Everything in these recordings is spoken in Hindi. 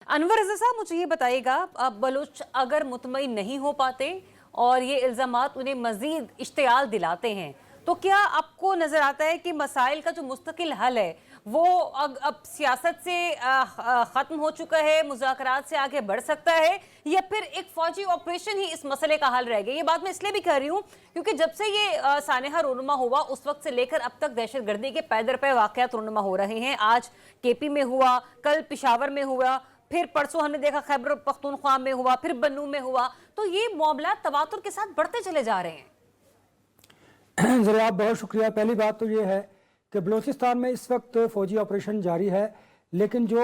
अनवर रज़ा साहब, मुझे ये बताइएगा, अब बलूच अगर मुतमईन नहीं हो पाते और ये इल्ज़ामात उन्हें मज़ीद इश्तियाल दिलाते हैं, तो क्या आपको नज़र आता है कि मसाइल का जो मुस्तकिल हल है वो अब सियासत से ख़त्म हो चुका है, मुज़ाकरात से आगे बढ़ सकता है, या फिर एक फ़ौजी ऑपरेशन ही इस मसले का हल रह गया? ये बात मैं इसलिए भी कह रही हूँ क्योंकि जब से ये सानेहा रोनुमा हुआ उस वक्त से लेकर अब तक दहशतगर्दी के पै दर पै वाक़यात रोनुमा हो रहे हैं। आज केपी में हुआ, कल पेशावर में हुआ, फिर परसों हमने देखा खैबर पख्तूनख्वा में हुआ, फिर बन्नू में हुआ। तो ये मामला तवातुर के साथ बढ़ते चले जा रहे हैं। ज़रा आप बहुत शुक्रिया। पहली बात तो ये है कि बलूचिस्तान में इस वक्त फौजी ऑपरेशन जारी है, लेकिन जो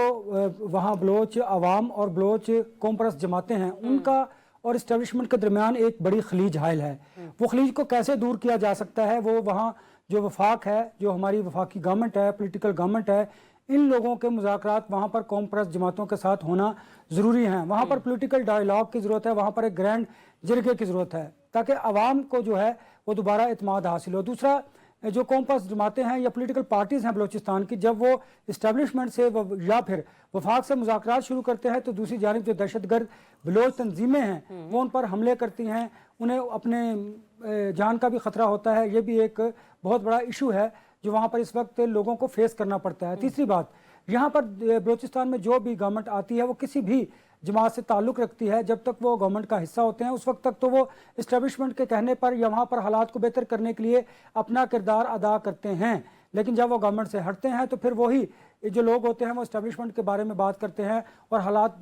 वहाँ बलोच अवाम और बलोच कौम परस्त जमातें हैं उनका और इस्टेब्लिशमेंट के दरमियान एक बड़ी खलीज हायल है। वो खलीज को कैसे दूर किया जा सकता है, वो वहाँ जो वफाक है, जो हमारी वफाकी गवर्नमेंट है, पोलिटिकल गवर्नमेंट है, इन लोगों के मुज़ाकरात वहाँ पर कौम परस्त जमातों के साथ होना ज़रूरी है। वहाँ पर पोलिटिकल डायलॉग की ज़रूरत है, वहाँ पर एक ग्रैंड जिरगे की ज़रूरत है ताकि आवाम को जो है वो दोबारा इत्मीनान हासिल हो। दूसरा, जो कौम परस्त जमातें हैं या पोलिटिकल पार्टीज़ हैं बलूचिस्तान की, जब वो इस्टेब्लिशमेंट से या फिर वफाक से मुज़ाकरात शुरू करते हैं तो दूसरी जानिब जो दहशतगर्द बलोच तंजीमें हैं वो उन पर हमले करती हैं, उन्हें अपने जान का भी ख़तरा होता है। ये भी एक बहुत बड़ा इशू है जो वहाँ पर इस वक्त लोगों को फेस करना पड़ता है। तीसरी बात, यहाँ पर बलूचिस्तान में जो भी गवर्नमेंट आती है वो किसी भी जमात से ताल्लुक़ रखती है, जब तक वो गवर्नमेंट का हिस्सा होते हैं उस वक्त तक तो वो इस्टेब्लिशमेंट के कहने पर या वहाँ पर हालात को बेहतर करने के लिए अपना किरदार अदा करते हैं, लेकिन जब वो गवर्नमेंट से हटते हैं तो फिर वही जो लोग होते हैं वो इस्टेब्लिशमेंट के बारे में बात करते हैं और हालात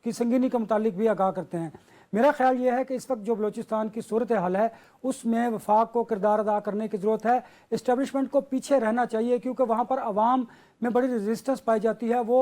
की संगीनी के मुतालिक भी आगाह करते हैं। मेरा ख्याल ये है कि इस वक्त जो बलूचिस्तान की सूरत हाल है उसमें वफाक को किरदार अदा करने की ज़रूरत है। इस्टेब्लिशमेंट को पीछे रहना चाहिए क्योंकि वहाँ पर आवाम में बड़ी रेजिस्टेंस पाई जाती है। वो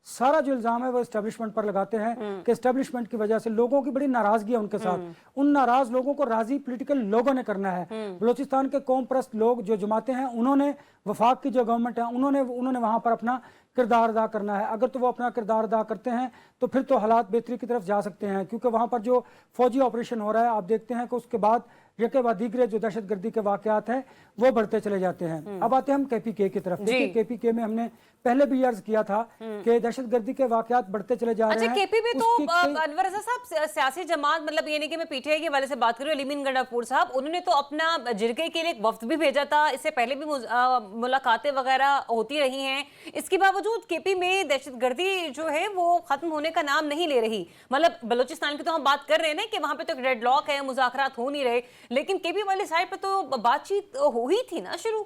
सारा जो इल्ज़ाम है वो इस्टेब्लिशमेंट पर लगाते हैं कि इस्टेब्लिशमेंट की वजह से लोगों की बड़ी नाराज़गी है उनके साथ। उन नाराज़ लोगों को राज़ी पोलिटिकल लोगों ने करना है। बलूचिस्तान के कौम परस्त लोग जो जमातें हैं उन्होंने वफाक की जो गवर्नमेंट है उन्होंने वहाँ पर अपना किरदार अदा करना है। अगर तो वो अपना किरदार अदा करते हैं तो फिर तो हालात बेहतरी की तरफ जा सकते हैं, क्योंकि वहाँ पर जो फौजी ऑपरेशन हो रहा है आप देखते हैं कि उसके बाद यके बाद दीगरे जो दहशतगर्दी के वाकयात हैं वो बढ़ते चले जाते हैं। अब आते हैं हम KPK की तरफ। देखिए KPK में हमने पहले भी अर्ज किया था कि दहशतगर्दी के वाकयात बढ़ते चले जा रहे हैं। KP में तो अनवर रज़ा साहब सियासी जमात, मतलब ये नहीं कि मैं पीटीआई के वाले से बात कर रही हूँ, अलीमीन गंडापुर साहब, उन्होंने तो अपना जिरगे के लिए एक वफ्द भी भेजा था। इससे पहले भी मुलाकातें वगैरह होती रही हैं। इसके बावजूद KP में दहशतगर्दी जो है वो खत्म होने का नाम नहीं ले रही। मतलब बलूचिस्तान की तो हम बात कर रहे हैं ना कि वहां पे तो एक डेडलॉक है, मुज़ाकरात हो नहीं रहे, लेकिन KP वाली साइड पे तो बातचीत हुई थी ना शुरू।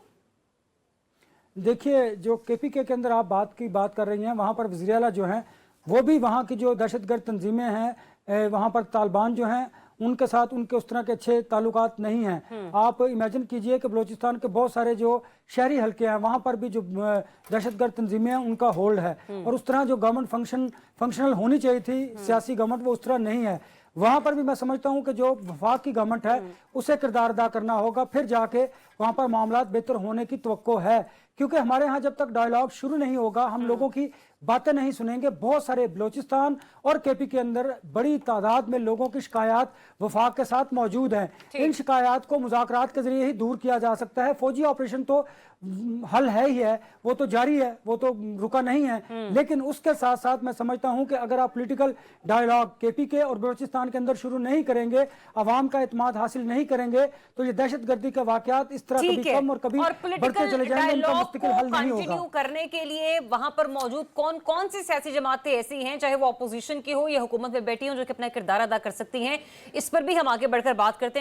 देखिए, जो KPK के अंदर आप बात कर रही हैं, वहाँ पर वज़ीर आला जो हैं वो भी वहाँ की जो दहशतगर्द तंजीमें हैं, वहाँ पर तालिबान जो हैं उनके साथ उनके उस तरह के अच्छे ताल्लुकात नहीं हैं। आप इमेजिन कीजिए कि बलूचिस्तान के बहुत सारे जो शहरी हल्के हैं वहाँ पर भी जो दहशतगर्द तंजीमें हैं उनका होल्ड है, और उस तरह जो गवर्नमेंट फंक्शनल होनी चाहिए थी सियासी गवर्नमेंट वो उस तरह नहीं है। वहाँ पर भी मैं समझता हूँ कि जो वफाक की गवर्नमेंट है उसे किरदार अदा करना होगा, फिर जाके वहाँ पर मामलात बेहतर होने की तवक्को है। क्योंकि हमारे यहाँ जब तक डायलॉग शुरू नहीं होगा, हम लोगों की बातें नहीं सुनेंगे। बहुत सारे बलूचिस्तान और KP के अंदर बड़ी तादाद में लोगों की शिकायत वफाक के साथ मौजूद हैं। इन शिकायत को मुज़ाकरात के जरिए ही दूर किया जा सकता है। फौजी ऑपरेशन तो हल है ही है, वो तो जारी है, वो तो रुका नहीं है, लेकिन उसके साथ साथ मैं समझता हूं कि अगर आप पॉलिटिकल डायलॉग KPK और बलूचिस्तान के अंदर शुरू नहीं करेंगे, आवाम का इत्मीनान हासिल नहीं करेंगे, तो ये दहशतगर्दी के वाकयात इस तरह कभी कम और कभी बढ़ते चले जाएंगे। इनका मुस्तकिल हल नहीं होगा। करने के लिए वहां पर मौजूद कौन सी सियासी जमातें ऐसी हैं, चाहे वो अपोजिशन की हो या हुकूमत में बैठी हो, जो कि अपना किरदार अदा कर सकती हैं, इस पर भी हम आगे बढ़कर बात करते हैं।